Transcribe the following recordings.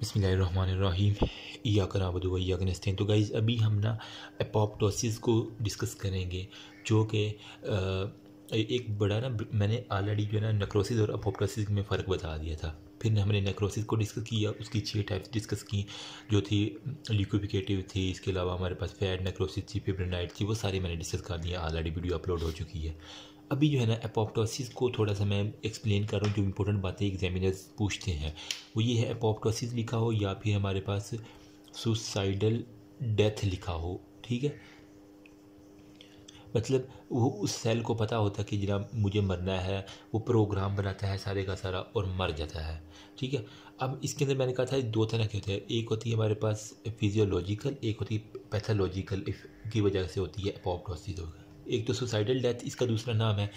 बिस्मिल्लाहिर्रहमानिर्रहीम इय्याका नअबुदु व इय्याका नस्तईन। तो गाइज़ अभी हम ना एपोप्टोसिस को डिस्कस करेंगे, जो कि एक बड़ा ना मैंने ऑलरेडी जो है ना नेक्रोसिस और एपोप्टोसिस में फ़र्क बता दिया था। फिर हमने नेक्रोसिस को डिस्कस किया, उसकी 6 टाइप्स डिस्कस की, जो थी लिक्विफिकेटिव थी, इसके अलावा हमारे पास फैट नेक्रोसिस थी, फिब्रिनाइट थी, वो सारी मैंने डिस्कस कर दिया, ऑलरेडी वीडियो अपलोड हो चुकी है। अभी जो है ना एपोप्टोसिस को थोड़ा सा मैं एक्सप्लेन कर रहा हूँ, जो इंपॉर्टेंट बातें एग्जामिनर्स पूछते हैं वो ये है, एपोप्टोसिस लिखा हो या फिर हमारे पास सुसाइडल डेथ लिखा हो, ठीक है। मतलब वो उस सेल को पता होता है कि जनाब मुझे मरना है, वो प्रोग्राम बनाता है सारे का सारा और मर जाता है, ठीक है। अब इसके अंदर मैंने कहा था 2 तरह के होते हैं, एक होती है हमारे पास फिजियोलॉजिकल, एक होती है पैथोलॉजिकल की वजह से होती है एपोप्टोसिस होगा। एक तो सुसाइडल डेथ, इसका दूसरा नाम है।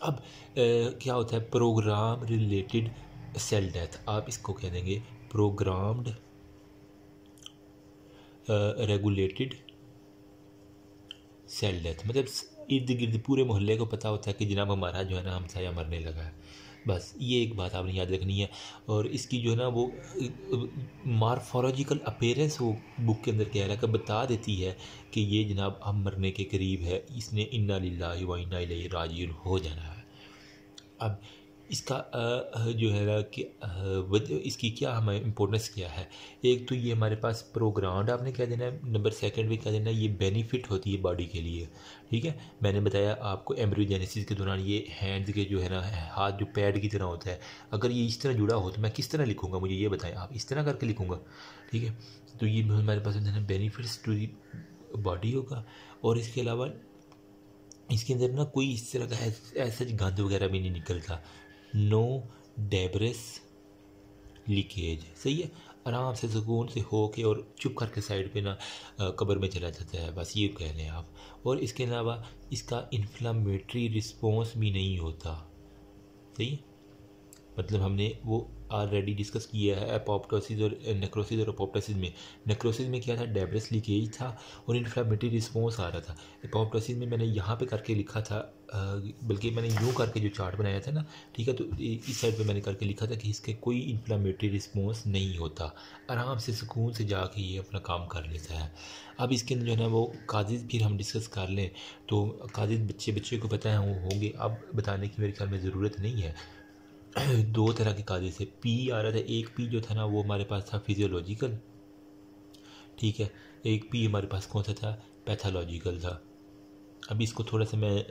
अब क्या होता है प्रोग्राम रिलेटेड सेल डेथ, आप इसको कह देंगे प्रोग्राम्ड रेगुलेटेड सेल डेथ। मतलब इर्द गिर्द पूरे मोहल्ले को पता होता है कि जनाब हमारा जो है ना हमसाया मरने लगा है। बस ये एक बात आपने याद रखनी है। और इसकी जो है ना वो मार्फोलॉजिकल अपीयरेंस वो बुक के अंदर कह रहा है कि बता देती है कि ये जनाब हम मरने के करीब है, इसने इन्ना लिल्लाहि व इन्ना इलैहि राजिऊन हो जाना है। अब इसका जो है ना कि इसकी क्या हमें इम्पोर्टेंस क्या है, एक तो ये हमारे पास प्रोग्राम्ड आपने क्या देना है, नंबर सेकंड पे क्या देना है, ये बेनिफिट होती है बॉडी के लिए, ठीक है। मैंने बताया आपको एम्ब्रियोजेनेसिस के दौरान ये हैंड्स के जो है ना हाथ जो पैड की तरह होता है, अगर ये इस तरह जुड़ा हो तो मैं किस तरह लिखूँगा, मुझे ये बताएं। आप इस तरह करके लिखूँगा, ठीक है। तो ये हमारे पास बेनिफिट्स टू दी बॉडी होगा। और इसके अलावा इसके अंदर ना कोई इस तरह का ऐसा गंद वगैरह भी नहीं निकलता, नो डेब्रिस लीकेज, सही है। आराम से सुकून से हो के और चुप करके साइड पे ना कब्र में चला जाता है, बस ये कह रहे हैं आप। और इसके अलावा इसका इन्फ्लामेटरी रिस्पॉन्स भी नहीं होता, सही है। मतलब हमने वो ऑलरेडी डिस्कस किया है एपोप्टोसिस और नेक्रोसिस और एपोप्टोसिस में। नेक्रोसिस में क्या था, डेब्रिस लीकेज था और इन्फ्लामेटरी रिस्पॉन्स आ रहा था। एपोप्टोसिस में मैंने यहाँ पे करके लिखा था, बल्कि मैंने यूँ करके जो चार्ट बनाया था ना, ठीक है, तो इस साइड पे मैंने करके लिखा था कि इसके कोई इन्फ्लामेटरी रिस्पॉन्स नहीं होता, आराम से सुकून से जाके ये अपना काम कर लेता है। अब इसके अंदर जो है ना वो काजिज़ फिर हम डिस्कस कर लें, तो काजिज़ बच्चे को पता है वो होंगे, अब बताने की मेरे ख्याल में ज़रूरत नहीं है। 2 तरह के काजे से पी आ रहा था, एक पी जो था ना वो हमारे पास था फिजियोलॉजिकल, ठीक है, एक पी हमारे पास कौन सा था, पैथोलॉजिकल था। अभी इसको थोड़ा सा मैं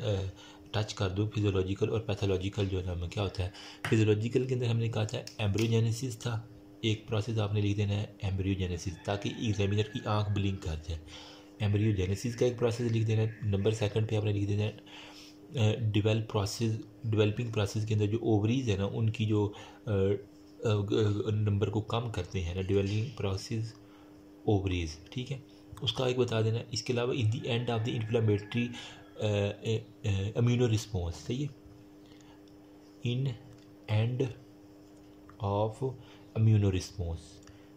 टच कर दूँ, फिजियोलॉजिकल और पैथोलॉजिकल जो है ना क्या होता है। फिजियोलॉजिकल के अंदर हमने कहा था एम्ब्रियोजेनेसिस था, एक प्रोसेस आपने लिख देना है एम्ब्रियोजेनेसिस, ताकि एग्जामिनर की आंख ब्लिंक कर जाए। एम्ब्रियोजेनेसिस का एक प्रोसेस लिख देना है, नंबर सेकंड पे आपने लिख देना है डेवलपिंग प्रोसेस के अंदर जो ओवरीज है ना उनकी जो नंबर को कम करते हैं ना, डेवलपिंग प्रोसेस ओवरीज, ठीक है, उसका एक बता देना। इसके अलावा in the end of the inflammatory immuno response, सही है, in end of immuno response,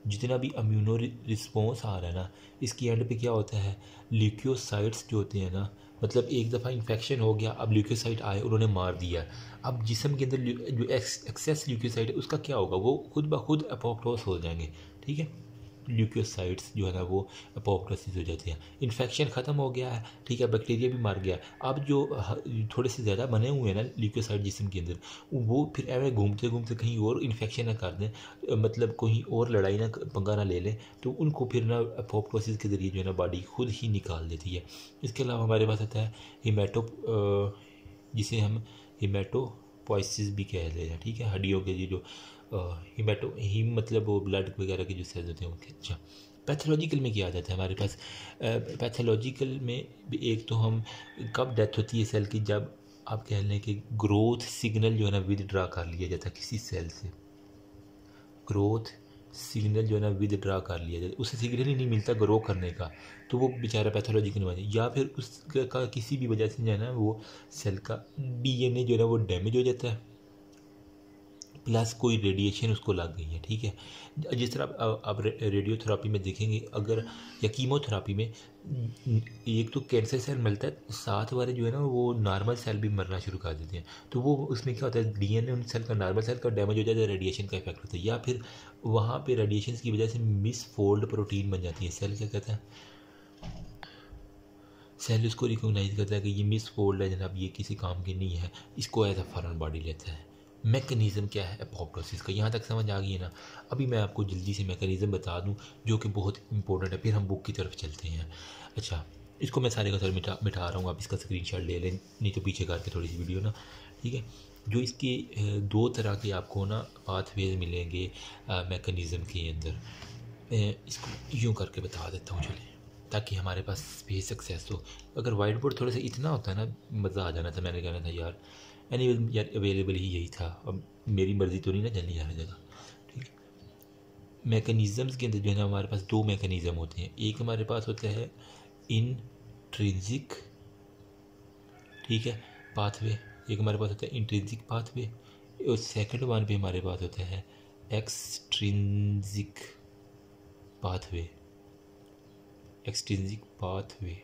जितना भी इम्यूनो रिस्पॉन्स आ रहा है ना, इसकी एंड पे क्या होता है, ल्यूकोसाइट्स जो होते हैं ना, मतलब एक दफ़ा इन्फेक्शन हो गया, अब ल्यूकोसाइट आए उन्होंने मार दिया, अब जिस्म के अंदर जो एक्सेस ल्यूकोसाइट है उसका क्या होगा, वो खुद ब खुद एपोप्टोस हो जाएंगे, ठीक है। ल्यूकोसाइट्स जो है ना वो एपोप्टोसिस हो जाते हैं। इन्फेक्शन ख़त्म हो गया है, ठीक है, बैक्टीरिया भी मर गया, अब जो थोड़े से ज़्यादा बने हुए हैं ना ल्यूकोसाइट जिस्म के अंदर, वो फिर ऐसे घूमते घूमते कहीं और इन्फेक्शन ना कर दें, मतलब कहीं और लड़ाई ना पंगा ना ले लें, तो उनको फिर ना एपोप्टोसिस के ज़रिए जो है ना बॉडी खुद ही निकाल देती है। इसके अलावा हमारे पास आता है जिसे हम हिमेटोपोइसिस भी कह रहे हैं, ठीक है, हड्डियों के जो हीम मतलब वो ब्लड वगैरह के जो सेल्स होते हैं उनके। अच्छा, पैथोलॉजिकल में क्या आ जाता है हमारे पास, पैथोलॉजिकल में एक तो हम कब डेथ होती है सेल की, जब आप कह लें कि ग्रोथ सिग्नल जो है ना विदड्रा कर लिया जाता है किसी सेल से, ग्रोथ सिग्नल जो है ना विदड्रा कर लिया जाता है, उसे सिग्नल ही नहीं मिलता ग्रो करने का, तो वो बेचारा पैथोलॉजिकल बन जाए, या फिर उसका किसी भी वजह से जो है ना वो सेल का डीएनए जो है ना वो डैमेज हो जाता है, प्लस कोई रेडिएशन उसको लग गई है, ठीक है। जिस तरह आप रेडियोथेरापी में देखेंगे अगर, या कीमोथेरापी में, एक तो कैंसर सेल मिलता है, साथ वाले जो है ना वो नॉर्मल सेल भी मरना शुरू कर देते हैं। तो वो उसमें क्या होता है, डीएनए उन सेल का, नॉर्मल सेल का डैमेज हो जाता है, रेडिएशन का इफेक्ट होता है, या फिर वहाँ पे रेडिएशन की वजह से मिस फोल्ड प्रोटीन बन जाती है। सेल क्या कहता है, सेल उसको रिकोगनाइज करता है कि ये मिस फोल्ड है जनाब, ये किसी काम की नहीं है, इसको एज अ फॉरेन बॉडी लेता है। मैकेनिज़्म क्या है एपोप्टोसिस का, यहाँ तक समझ आ गई है ना। अभी मैं आपको जल्दी से मैकेनिज़्म बता दूँ जो कि बहुत इंपॉर्टेंट है, फिर हम बुक की तरफ चलते हैं। अच्छा, इसको मैं सारे का सारे मिटा रहा हूँ, आप इसका स्क्रीनशॉट ले लें, नहीं तो पीछे करके थोड़ी सी वीडियो ना, ठीक है। जो इसके दो तरह के आपको ना पाथवेज मिलेंगे मैकेनिज़्म के अंदर। इसको यूँ करके बता देता हूँ चलिए, ताकि हमारे पास भी सक्सेस हो। अगर वाइट बोर्ड थोड़ा सा इतना होता है ना, मज़ा आ जाना था। मैंने कहना था यार एनी यार अवेलेबल ही यही था, अब मेरी मर्ज़ी तो नहीं ना चलनी हर जगह, ठीक है। मैकेनिज़म्स के अंदर जो है ना हमारे पास दो मैकेनिज़्म होते हैं। एक हमारे पास होता है इंट्रिंसिक, ठीक है, पाथवे। एक हमारे पास होता है इंट्रिंसिक पाथवे, और सेकंड वन पे हमारे पास होता है एक्सट्रिंसिक पाथवे। एक्सट्रिंसिक पाथवे,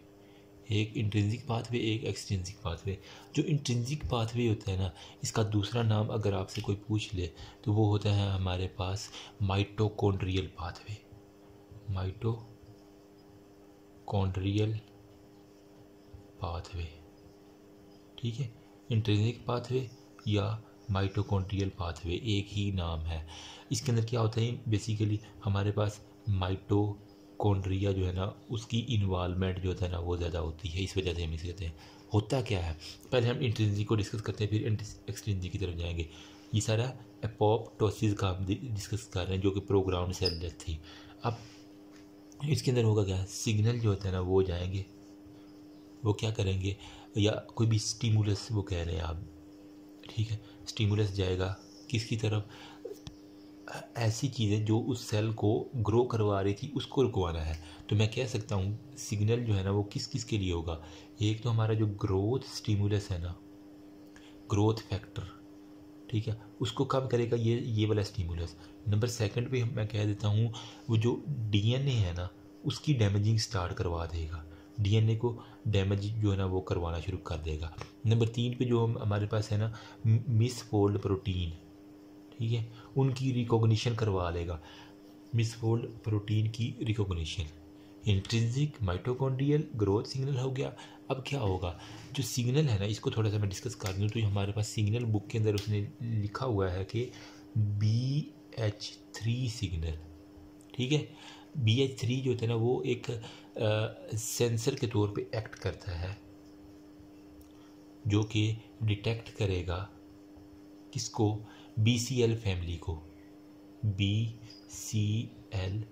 एक इंट्रिंसिक पाथवे, एक एक्सट्रिंसिक पाथवे। जो इंट्रिंसिक पाथवे होता है ना, इसका दूसरा नाम अगर आपसे कोई पूछ ले तो वो होता है हमारे पास माइटोकॉन्ड्रियल पाथवे। माइटोकॉन्ड्रियल पाथवे, ठीक है। इंट्रिंसिक पाथवे या माइटोकॉन्ड्रियल पाथवे एक ही नाम है। इसके अंदर क्या होता है, बेसिकली हमारे पास माइटोकॉन्ड्रिया जो है ना उसकी इन्वॉल्वमेंट जो होता है ना वो ज़्यादा होती है, इस वजह से हम इसे कहते हैं। होता क्या है, पहले हम इंट्रिंसिक को डिस्कस करते हैं, फिर एक्सट्रिंसिक की तरफ जाएंगे। ये सारा एपोप्टोसिस का हम डिस्कस कर रहे हैं, जो कि प्रोग्राम सेल डेथ थी। अब इसके अंदर होगा क्या, सिग्नल जो होता है ना वो जाएंगे, वो क्या करेंगे, या कोई भी स्टिमुलस वो कह रहे हैं आप, ठीक है। स्टिमुलस जाएगा किसकी तरफ, ऐसी चीज़ें जो उस सेल को ग्रो करवा रही थी उसको रुकवाना है। तो मैं कह सकता हूँ सिग्नल जो है ना वो किस किस के लिए होगा। एक तो हमारा जो ग्रोथ स्टिमुलस है ना, ग्रोथ फैक्टर, ठीक है, उसको कम करेगा ये वाला स्टिमुलस। नंबर सेकंड पे मैं कह देता हूँ वो जो डीएनए है ना उसकी डैमेजिंग स्टार्ट करवा देगा, डीएनए को डैमेज जो है ना वो करवाना शुरू कर देगा। नंबर तीन पे जो हमारे पास है ना मिसफोल्ड प्रोटीन, ठीक है, उनकी रिकॉग्निशन करवा लेगा, मिसफोल्ड प्रोटीन की recognition. Intrinsic mitochondrial growth signal हो गया। अब क्या होगा, जो सिग्नल है ना इसको थोड़ा सा मैं डिस्कस कर दूँ। तो हमारे पास सिग्नल बुक के अंदर उसने लिखा हुआ है कि BH3 सिग्नल, ठीक है। BH3 जो होता है ना वो एक सेंसर के तौर पे एक्ट करता है, जो कि डिटेक्ट करेगा किसको, BCL फैमिली को। BCL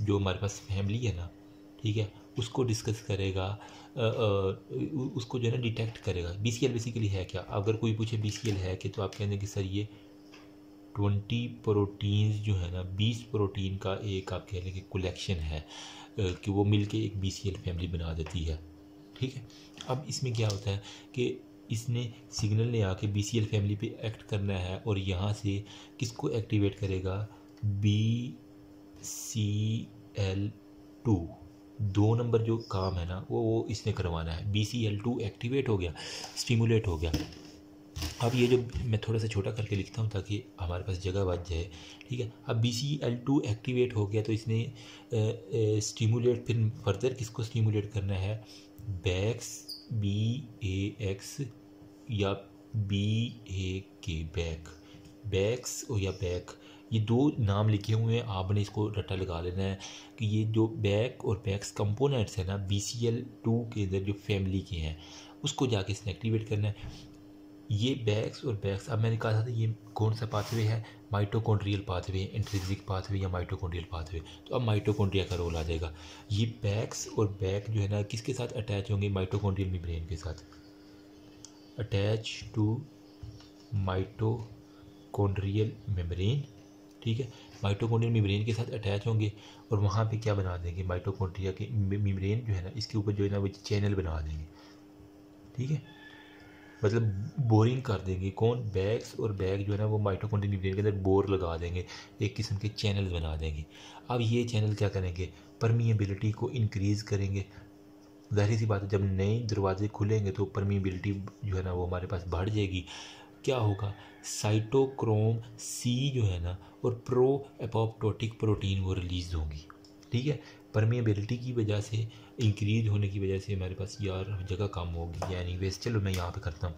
जो हमारे पास फैमिली है ना, ठीक है, उसको डिस्कस करेगा, उसको जो है ना डिटेक्ट करेगा। BCL बेसिकली है क्या, अगर कोई पूछे BCL है कि, तो आप कहेंगे कि सर ये 20 प्रोटीन्स जो है ना, 20 प्रोटीन का एक आप कह लें कि कलेक्शन है, कि वो मिलके एक BCL फैमिली बना देती है, ठीक है। अब इसमें क्या होता है कि इसने सिग्नल ने आके BCL फैमिली पे एक्ट करना है, और यहाँ से किसको एक्टिवेट करेगा, BCL2। 2 नंबर जो काम है ना वो इसने करवाना है। BCL2 एक्टिवेट हो गया, स्टिमुलेट हो गया। अब ये जो मैं थोड़ा सा छोटा करके लिखता हूँ ताकि हमारे पास जगह बच जाए, ठीक है। अब BCL2 एक्टिवेट हो गया तो इसने स्टिमुलेट, फिर फर्दर किसको स्टिमुलेट करना है, बैक्स, BAX या BAK, बैक्स और या बैक, ये दो नाम लिखे हुए हैं, आपने इसको रट्टा लगा लेना है कि ये जो बैक और बैक्स कंपोनेंट्स हैं ना BCL2 के अंदर जो फैमिली के हैं उसको जाके इसने एक्टिवेट करना है। ये बैक्स और बैक्स, अब मैंने कहा था ये कौन सा पाथवे है, माइटोकॉन्ड्रियल पाथवे, इंट्रिंसिक पाथवे या माइटोकॉन्ड्रियल पाथवे। तो अब माइटोकॉन्ड्रिया का रोल आ जाएगा। ये बैक्स और बैक जो है ना किसके साथ अटैच होंगे, माइटोकॉन्ड्रियल मेम्ब्रेन के साथ, अटैच टू माइटोकॉन्ड्रियल मेम्ब्रेन, ठीक है। माइटोकॉन्ड्रियल मेम्ब्रेन के साथ अटैच होंगे और वहाँ पे क्या बना देंगे, माइटोकॉन्ड्रिया के मेम्ब्रेन जो है ना इसके ऊपर जो है ना वो चैनल बना देंगे, ठीक है। मतलब बोरिंग कर देंगे। कौन? बैग्स, और बैग जो है ना वो माइटोकॉन्ड्रियल न्यूक्लियस के अंदर बोर लगा देंगे, एक किस्म के चैनल बना देंगे। अब ये चैनल क्या करेंगे? परमिएबिलिटी को इंक्रीज़ करेंगे। ज़ाहिर सी बात है, जब नए दरवाजे खुलेंगे तो परमिएबिलिटी जो है ना वो हमारे पास बढ़ जाएगी। क्या होगा? साइटोक्रोम सी जो है ना और प्रो एपोप्टोटिक प्रोटीन वो रिलीज़ होंगी। ठीक है, परमिएबिलिटी की वजह से, इंक्रीज होने की वजह से हमारे पास यार जगह कम होगी। यानी वेस्ट, चलो मैं यहाँ पे करता हूँ।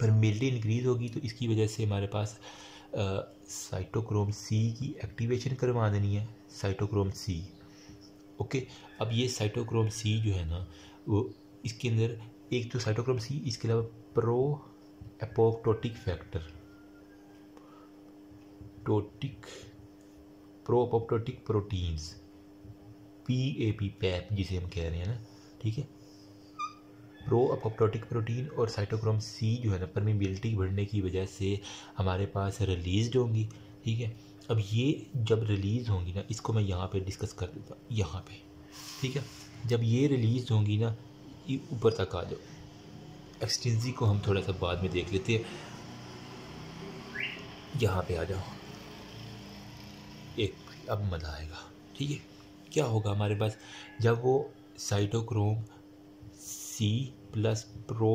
परमिएबिलिटी इंक्रीज होगी तो इसकी वजह से हमारे पास साइटोक्रोम सी की एक्टिवेशन करवा देनी है, साइटोक्रोम सी। ओके, अब ये साइटोक्रोम सी जो है ना वो इसके अंदर एक तो साइटोक्रोम सी, इसके अलावा pro apoptotic factor, pro apoptotic proteins, PAP, PAP जिसे हम कह रहे हैं ना, ठीक है, प्रो एपोप्टोटिक प्रोटीन और साइटोक्रोम सी जो है ना परमिएबिलिटी बढ़ने की वजह से हमारे पास रिलीज होंगी। ठीक है, अब ये जब रिलीज़ होंगी ना, इसको मैं यहाँ पे डिस्कस कर देता हूँ यहाँ पे। ठीक है, जब ये रिलीज़ होंगी ना, ये ऊपर तक आ जाओ। एक्सटेंसी को हम थोड़ा सा बाद में देख लेते हैं, यहाँ पे आ जाओ। एक अब मज़ा आएगा। ठीक है, क्या होगा हमारे पास जब वो cytochrome C plus pro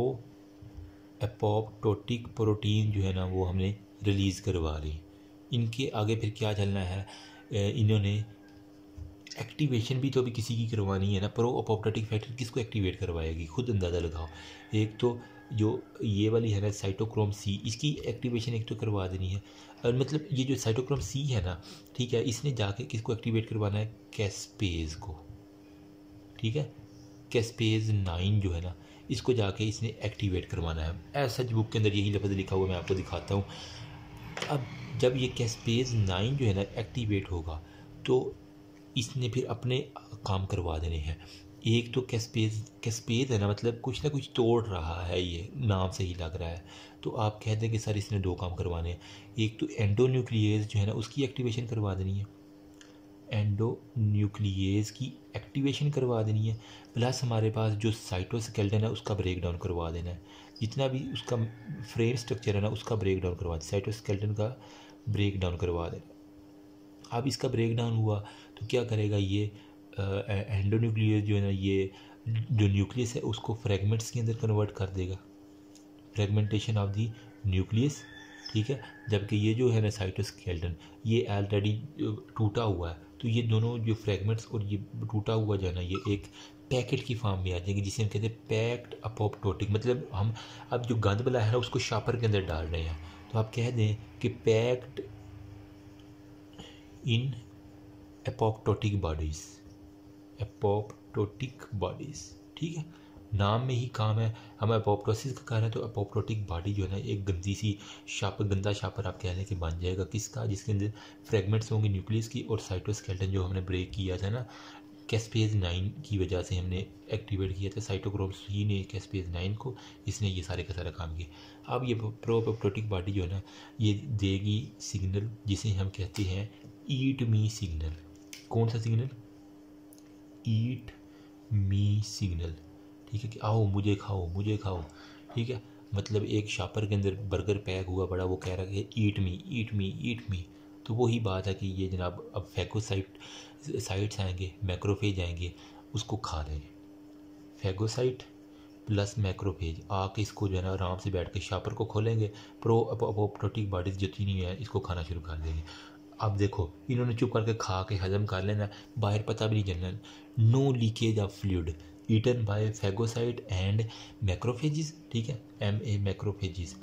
apoptotic protein जो है ना वो हमने रिलीज़ करवा ली। इनके आगे फिर क्या चलना है? इन्होंने एक्टिवेशन भी तो अभी किसी की करवानी है ना। प्रो एपोप्टोटिक फैक्टर किसको एक्टिवेट करवाएगी? खुद अंदाज़ा लगाओ। एक तो जो ये वाली है ना साइटोक्रोम सी, इसकी एक्टिवेशन एक तो करवा देनी है। और मतलब ये जो साइटोक्रोम सी है ना, ठीक है, इसने जाके किसको एक्टिवेट करवाना है? कैस्पेज को। ठीक है, कैस्पेज 9 जो है ना इसको जाके इसने एक्टिवेट करवाना है। ऐसा बुक के अंदर यही लफ्ज़ लिखा हुआ, मैं आपको दिखाता हूँ। अब जब ये कैस्पेज 9 जो है ना एक्टिवेट होगा तो इसने फिर अपने काम करवा देने हैं। एक तो कैस्पेज है ना, मतलब कुछ ना कुछ तोड़ रहा है, ये नाम से ही लग रहा है। तो आप कह दें कि सर इसने 2 काम करवाने हैं। एक तो एंडोन्यूक्लियेज जो है ना उसकी एक्टिवेशन करवा देनी है, एंडोन्यूक्लियेज की एक्टिवेशन करवा देनी है, प्लस हमारे पास जो साइटोस्केलेटन है उसका ब्रेक डाउन करवा देना है। जितना भी उसका फ्रेम स्ट्रक्चर है ना उसका ब्रेक डाउन करवा देना, साइटोस्केलेटन का ब्रेक डाउन करवा देना। अब इसका ब्रेक डाउन हुआ तो क्या करेगा ये एंडोन्यूक्लियस जो है ना, ये जो न्यूक्लियस है उसको फ्रेगमेंट्स के अंदर कन्वर्ट कर देगा, फ्रेगमेंटेशन ऑफ द न्यूक्लियस। ठीक है, जबकि ये जो है ना साइटोस्केलेटन ये ऑलरेडी टूटा हुआ है, तो ये दोनों जो फ्रेगमेंट्स और ये टूटा हुआ जो है ना ये एक पैकेट की फॉर्म में आ जाएंगे, जिसे हम कहते हैं पैक्ड अपोप्टोटिक। मतलब हम अब जो गंद बला है ना उसको शापर के अंदर डाल रहे हैं, तो आप कह दें कि packed in apoptotic bodies, apoptotic bodies. ठीक है, नाम में ही काम है, हम एपोप्टोसिस का कर रहे हैं, तो एपोप्टोटिक बॉडी जो है ना एक गंदी सी शापर, गंदा शापर आप कह लें कि बन जाएगा। किसका? जिसके अंदर फ्रेगमेंट्स होंगे न्यूक्लियस की, और साइटोस्केलेटन जो हमने ब्रेक किया था ना कैस्पेज 9 की वजह से हमने एक्टिवेट किया था साइटोक्रोम सी ने कैस्पेज 9 को, इसने ये सारे का सारा काम किया। अब ये प्रो एपोप्टोटिक बॉडी जो है ना ये देगी सिग्नल जिसे हम कहते हैं ईट मी सिग्नल। कौन सा सिग्नल? ईट मी सिग्नल। ठीक है, कि आओ मुझे खाओ, मुझे खाओ। ठीक है, मतलब एक शापर के अंदर बर्गर पैक हुआ बड़ा, वो कह रहा है ईट मी, ईट मी, ईट मी। तो वही बात है कि ये जनाब अब फैगोसाइट्स आएंगे, मैक्रोफेज आएंगे, उसको खा लेंगे। फैगोसाइट प्लस मैक्रोफेज आके इसको जो है ना आराम से बैठ के शापर को खोलेंगे, प्रो एपोप्टोटिक बॉडीज जितनी है इसको खाना शुरू कर देंगे। अब देखो इन्होंने चुप करके खा के हजम कर लेना, बाहर पता भी नहीं चलना। No leakage of fluid eaten by phagocyte and macrophages. ठीक है, MA मैक्रोफेजिस,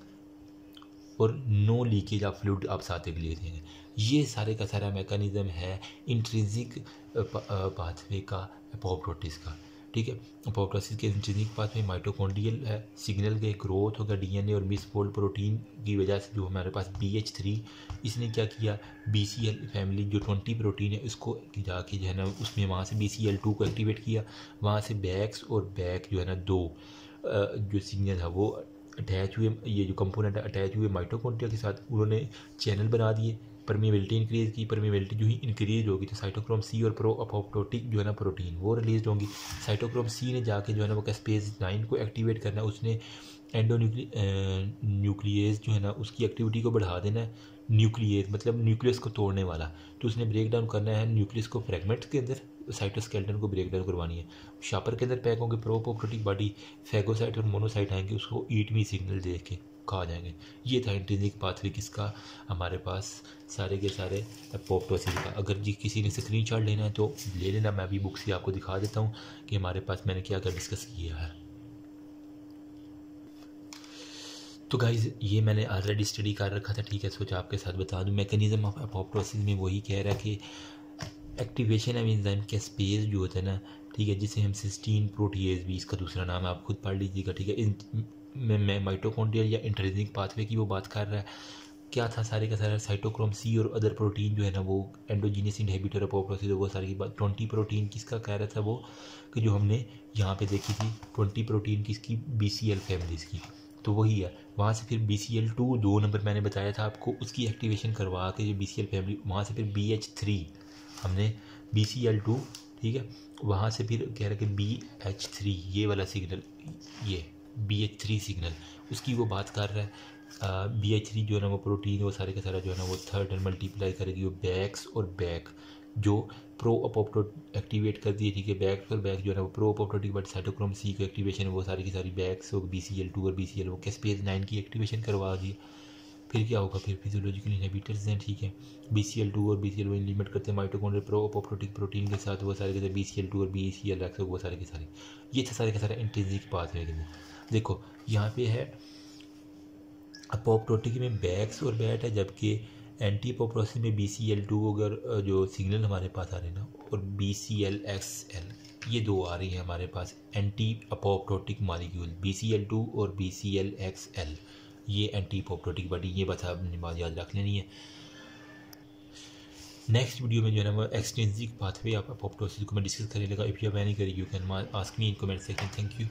और नो लीकेज ऑफ फ्लूइड आप साथ के लिए देंगे। ये सारे का सारा मैकेनिज्म है इंट्रिंसिक पाथवे का एपोप्टोसिस का। ठीक है, एपोप्टोसिस के इंट्रिंसिक पाथवे माइटोकॉन्ड्रियल है, सिग्नल के ग्रोथ होगा DNA और मिसफोल्ड प्रोटीन की वजह से जो हमारे पास BH3, इसने क्या किया BCL फैमिली जो 20 प्रोटीन है उसको जाके जो है ना उसमें वहाँ से BCL2 को एक्टिवेट किया, वहाँ से बैक्स और बैक जो है ना 2 जो सिग्नल है वो अटैच हुए, ये जो कंपोनेंट अटैच हुए माइटोकॉन्ड्रिया के साथ, उन्होंने चैनल बना दिए, परमिएबिलिटी इंक्रीज़ की। परमिएबिलिटी जो ही इंक्रीज होगी तो साइटोक्रोम सी और प्रो एपोप्टोटिक जो है ना प्रोटीन वो रिलीज होंगी। साइटोक्रोम सी ने जाके जो है ना वो कैस्पेज 9 को एक्टिवेट करना, उसने न्यूक्लियस जो है ना उसकी एक्टिविटी को बढ़ा देना है। न्यूक्लियस मतलब न्यूक्लियस को तोड़ने वाला, तो उसने ब्रेक डाउन करना है न्यूक्लियस को फ्रेगमेंट्स के अंदर, साइटोस्केलेटन को ब्रेक डाउन करवानी है। शापर के अंदर पैक होंगे प्रोपोप्टोटिक बॉडी, फैगोसाइट और मोनोसाइट आएंगे, उसको ईट मी सिग्नल दे के खा जाएंगे। ये था इंट्रिंसिक पाथवे किसका, हमारे पास सारे के सारे एपोप्टोसिस का। अगर जी किसी ने स्क्रीनशॉट लेना है तो ले लेना, मैं भी बुक से आपको दिखा देता हूँ कि हमारे पास मैंने क्या क्या डिस्कस किया है। तो गाइज ये मैंने ऑलरेडी स्टडी कर रखा था, ठीक है, सोचा आपके साथ बता दूं। मैकेनिज्म ऑफ एपोप्टोसिस में वही कह रहा है कि एक्टिवेशन ऑफ एंजाइम कैस्पेज जो होता है ना, ठीक है, जिसे हम सिस्टीन प्रोटीएज भी इसका दूसरा नाम है, आप खुद पढ़ लीजिएगा, ठीक है। मैं माइटोकॉन्ड्रियल या इंट्रिंसिक पाथवे की वो बात कर रहा है। क्या था सारे का सारा साइटोक्रोम सी और अदर प्रोटीन जो है ना वो एंडोजीनियस इनहिबिटर एपोप्टोसिस, वो सारी की बात। 20 प्रोटीन किसका कह रहा था वो, कि जो हमने यहाँ पे देखी थी 20 प्रोटीन किसकी, BCL फैमिलीज़ की, तो वही है। वहाँ से फिर BCL2 2 नंबर मैंने बताया था आपको, उसकी एक्टिवेशन करवा के जो BCL फैमिली, वहाँ से फिर BH3 हमने BCL2, ठीक है, वहाँ से फिर कह रहा कि BH3 ये वाला सिग्नल, ये BH3 सिग्नल उसकी वो बात कर रहा है। BH3 जो है ना वो प्रोटीन, वो सारे का सारा जो है ना वो थर्ड एंड मल्टीप्लाई करेगी, वो बैक्स और बैक जो प्रो अपोप्टो एक्टिवेट कर दिए, ठीक है। बैक्स और बैक जो है ना वो pro apoptotic but cytochrome C की एक्टिवेशन, वो सारी की सारी बैक्स और BCL2 और BCL वो कैस्पेज 9 की एक्टिवेशन करवा दी। फिर क्या होगा, फिर फिजियोलॉजिकल इनहिबिटर्स हैं, ठीक है। BCL2 और BCL लिमिट करते हैं माइटोकॉन्ड्रियल प्रो अपोप्टोटिक प्रोटीन के साथ, वो सारे के सारे BCL2 और BCLX वो सारे के सारे, ये सारे के सारे इंट्रिंसिक पाथवे के। देखो यहाँ पे है अपोप्टोटिक में बैक्स और बैट है, जबकि एंटी अपोप्टोसिस में BCL2 अगर जो सिग्नल हमारे पास आ रहे हैं ना, और BCLXL ये दो आ रही हैं हमारे पास एंटी अपोप्टोटिक मॉलिक्यूल, BCL2 और BCLXL ये एंटी अपोप्टोटिक बॉडी, ये बस आपने बात याद रख लेनी है। नेक्स्ट वीडियो में जो है ना वो एक्सट्रिंसिक पाथवे ऑफ अपोप्टोसिस को मैं डिस्कस करने लगा। If you have any query you can ask me in comment section. Thank you.